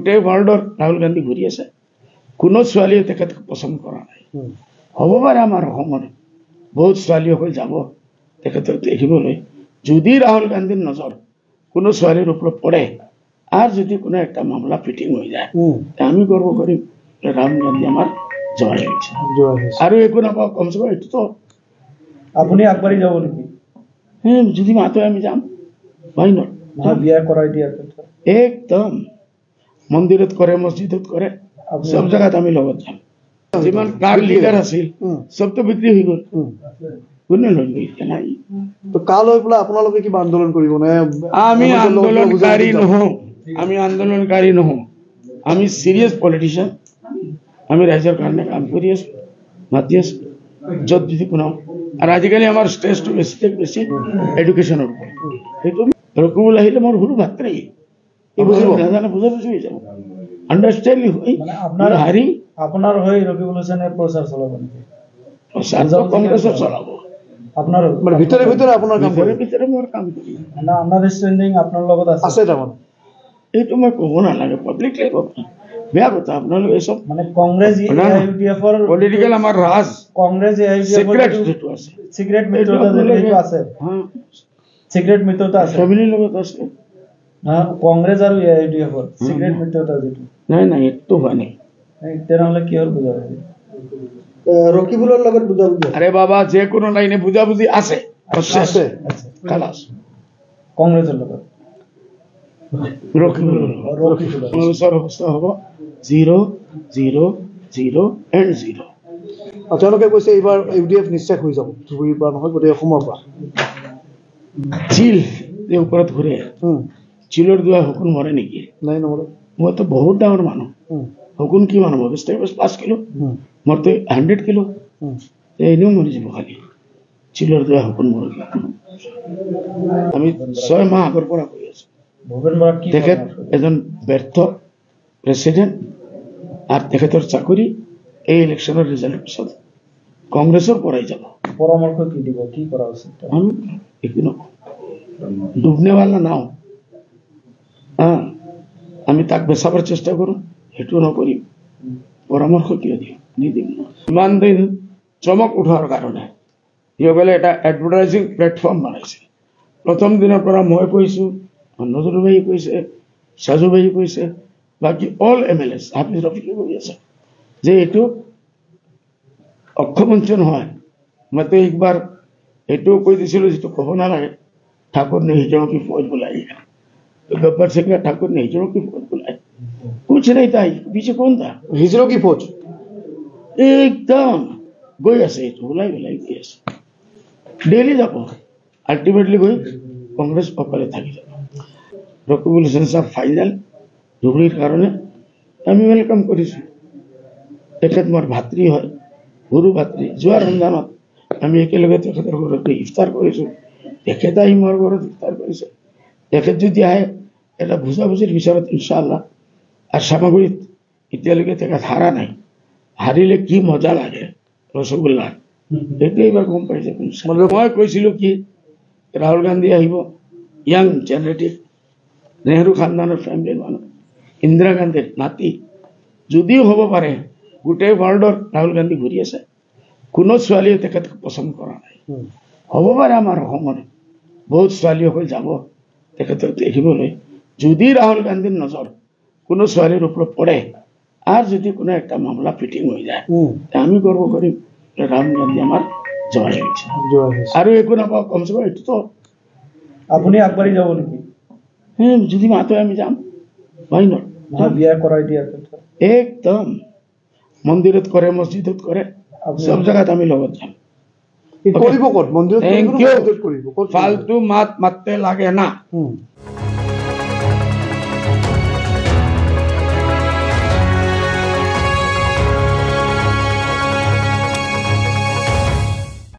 গোটেই ৱৰ্ল্ডৰ ৰাহুল গান্ধী ঘূৰি আছে, কোনো ছোৱালীয়ে তেখেতক পচন্দ কৰা নাই। হ'ব পাৰে আমাৰ অসমৰ বহুত ছোৱালীসকল যাব তেখেতক দেখিবলৈ, যদি ৰাহুল গান্ধীৰ নজৰ কোনো ছোৱালীৰ ওপৰত পৰে আৰু যদি কোনো একটা মামলা ফিটিং হৈ যায়, আমি গৰ্ব কৰিম ৰাহুল গান্ধী আমাৰ জয় হৈছে আৰু একো নাপাওঁ। কমচে কম এইটোতো আপুনি আগবাঢ়ি যাব নেকি? যদি মাতে আমি যাম, হয় নট বিয়া কৰাই দিয়াৰ কথা একদম মন্দিৰত কৰে, মছজিদত কৰে, সব জায়গাত আমি লগত যাম। যিমান কাৰ লিডাৰ আছিল সবটো বিক্ৰী হৈ গ'ল, কোনে লড়বে এতিয়া নাই। তো কাল হৈ পেলাই আপোনালোকে কিবা আন্দোলন কৰিব নে? আমি আন্দোলনকাৰী নহওঁ, আমি আন্দোলনকাৰী নহওঁ, আমি চিৰিয়াছ পলিটিচিয়ান। আমি ৰাইজৰ কাৰণে কাম কৰি আছো, মাতি আছো য'ত যদি কোনো। আৰু আজিকালি আমাৰ ষ্ট্ৰেছটো বেছি এডুকেশ্যনৰ ওপৰত। সেইটো ৰকিবুল আহিলে মোৰ সৰু ভাতৃ নাজানে, বুজা বুজি হৈ যাব, আণ্ডাৰষ্টেণ্ড হৈ হাৰি আপোনাৰ হৈ ৰকিবুল হুছেইনে প্ৰচাৰ চলাব নেকি? প্ৰচাৰটো কংগ্ৰেছৰ চলাব, আপোনাৰ মানে ভিতৰে ভিতৰে আপোনাৰ ভিতৰে মোৰ কাম কৰি আণ্ডাৰষ্টেণ্ডিং আপোনাৰ লগত আছে তাৰমানে। এইটো মই ক'ব নালাগে, পাব্লিকলি ক'ব বেয়া কথা। আপোনালোকে এই চব মানে কংগ্ৰেছ AIUDFৰ পলিটিকেল আমাৰ ৰাজ কংগ্ৰেছ চিক্ৰেট যিটো আছে, সিক্ৰেট মিত্ৰতা যেটো আছে, সিক্ৰেট মিত্ৰতা আছে ফেমিলিৰ লগত আছে। কংগ্ৰেছ আৰু AIUDFৰ সিক্ৰেট মিত্ৰতা যেটো নাই নাই, এইটো হোৱা নাই। তেনেহ'লে কিহৰ বুজাবুজি? ৰকিবুলৰ লগত বুজাবুজি? আৰে বাবা, যে কোনো লাইনে বুজাবুজি আছে, আছে খালাস। কংগ্ৰেছৰ লগত কংগ্ৰেছৰ অৱস্থা হ'ব 0-0-0-0। তেওঁলোকে কৈছে এইবাৰ UDF নিশ্চয় হৈ যাব, ধুবুৰীৰ পৰা নহয় গোটেই অসমৰ পৰা। চিল যে ওপৰত ঘূৰে, চিলৰ দুৱাই শকুন মৰে নেকি? নাই নমৰে। মইতো বহুত ডাঙৰ মানুহ, শকুন কি মানুহ হ'ব? 5 কিলো, মৰতো 100 কিলো, এনেও মৰি যাব খালি। চিলৰ দুৱাই শকুন মৰে। আমি 6 মাহ আগৰ পৰা কৈ আছো, তেখেত এজন ব্যৰ্থ প্ৰেচিডেণ্ট আৰু তেখেতৰ চাকৰি এই ইলেকশ্যনৰ ৰিজাল্টৰ পিছত কংগ্ৰেছৰ পৰাই যাব। পৰামৰ্শ কি দিব, কি কৰা উচিত? আমি একো নকওঁ, ডুবনেৱালা নাও আমি তাক বেচাবৰ চেষ্টা কৰোঁ, সেইটো নকৰিম। পৰামৰ্শ কিয় দিম, নিদিম। ইমান দিন চমক উঠোৱাৰ কাৰণে সিহঁতে এটা এডভাৰটাইজিং প্লেটফৰ্ম বনাইছে। প্ৰথম দিনৰ পৰা মই কৈছোঁ, নজৰুল ভাই কৈছে, সাজু ভাই কৈছে, বাকী অল MLAs হাফিজ ৰফিকে কৈ আছে যে এইটো অক্ষমঞ্চ নহয়। মইতো একবাৰ এইটোও কৈ দিছিলোঁ যিটো ক'ব নালাগে, ঠাকুৰ ने हिजड़ों की फौज बुलाई है, तो गब्बर सिंह ने ठाकुर ने हिजड़ों की फौज बुलाई, कुछ नहीं था, पीछे कौन था? हिजड़ों की फौज একদম গৈ আছে, ওলাই ওলাই গৈ আছে, ডেইলি যাব, আল্টিমেটলি গৈ কংগ্ৰেছ অকলে থাকি যাব। ৰকিবুল হুছেইন সাহেব ফাইনেল ধুবুৰীৰ কাৰণে আমি ৱেলকাম কৰিছোঁ। তেখেত মোৰ ভাতৃ হয়, সৰু ভাতৃ। যোৱা ৰমজানত আমি একেলগে তেখেতৰ ঘৰত ইফতাৰ কৰিছোঁ, তেখেত আহি মোৰ ঘৰত ইফতাৰ কৰিছে। তেখেত যদি আহে এটা বুজাবুজিৰ বিচাৰত ইনশাআল্লাহ। আৰু চামাগুৰিত এতিয়ালৈকে তেখেত হাৰা নাই, হাৰিলে কি মজা লাগে ৰসগোল্লা, সেইটো এইবাৰ গম পাইছে। মই কৈছিলোঁ কি ৰাহুল গান্ধী আহিব, য়াং জেনেৰেটিভ, নেহৰু খানদানৰ ফেমিলিৰ মানুহ, ইন্দিৰা গান্ধীৰ নাতি, যদিও হ'ব পাৰে গোটেই ৱৰ্ল্ডৰ ৰাহুল গান্ধী ঘূৰি আছে, কোনো ছোৱালীয়ে তেখেতক পচন্দ কৰা নাই। হ'ব পাৰে আমাৰ অসমৰ বহুত ছোৱালীসকল যাব তেখেতক দেখিবলৈ, যদি ৰাহুল গান্ধীৰ নজৰ কোনো ছোৱালীৰ ওপৰত পৰে আৰু যদি কোনো একটা মামলা ফিটিং হৈ যায়, আমি গৰ্ব কৰিম ৰাহুল গান্ধী আমাৰ জয় হৈছে আৰু একো নাপাওঁ। কমচে কম এইটোতো আপুনি আগবাঢ়ি যাব নেকি? যদি মাতে আমি যাম, হয় নট বিয়া কৰাই দিয়াৰ কথা একদম মন্দিৰত কৰে, মছজিদত কৰে, সব জায়গাত আমি লগত যাম। কৰিব ক'ত? মন্দিৰত কৰিব, ফালতু মাত মাততে লাগে না।